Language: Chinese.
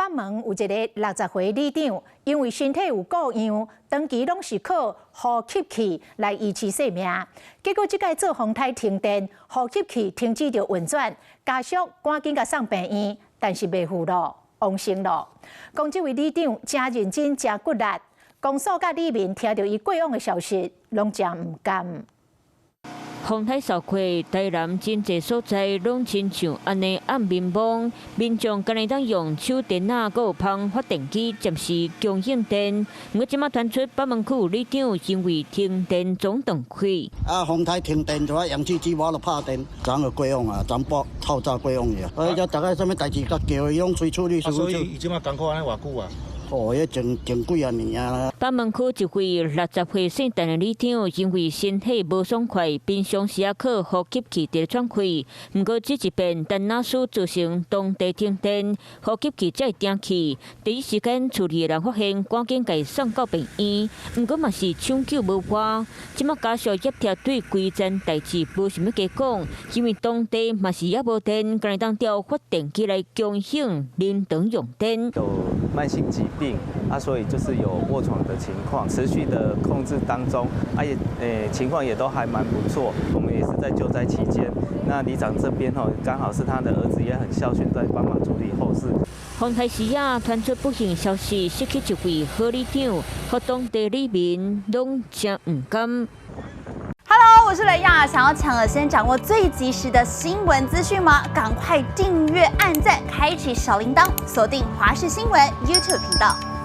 北门有一个60岁里长，因为身体有故恙，长期拢是靠呼吸器来维持生命。结果这届做风台停电，呼吸器停止着运转，家属赶紧甲送病院，但是袂赴路，亡生咯。讲这位里长真认真、真骨力，公所甲里民听到伊过往的消息，拢真唔甘。 风台扫开，台南真侪所在拢亲像安尼暗民亡，民众今日当用手电啊，佮有芳发电机暂时供应电。不过即马传出北门区里长因为停电总断开。风台停电就啊，氧气机无就拍电，昨就过往啊，昨晡透早过往去。所以就大概什么代志，甲叫伊拢催处理。所以伊即马艰苦安尼偌久啊？ 哦，迄前几啊年啊。北门区一位60岁姓陈的里长，因为身体无爽快，平常时啊靠呼吸器在喘气。不过这一遍电脑室造成当地停电，呼吸器才会停去。第一时间处理的人发现，赶紧给送到病院。不过嘛是抢救无破。即马家属业贴对规件代志无想要加讲，因为当地嘛是也无电，只能当调发电机来供应临场用电。有慢性疾病啊，所以就是有卧床的情况，持续的控制当中，情况也都还蛮不错。我们也是在救灾期间，那里长这边刚好是他的儿子也很孝顺，在帮忙处理后事。丰台市啊，传出不幸消息，失去一位好里长，和当地里民拢真唔甘。 Hello， 我是雷亚，想要抢先先掌握最及时的新闻资讯吗？赶快订阅、按赞、开启小铃铛，锁定华视新闻 YouTube 频道。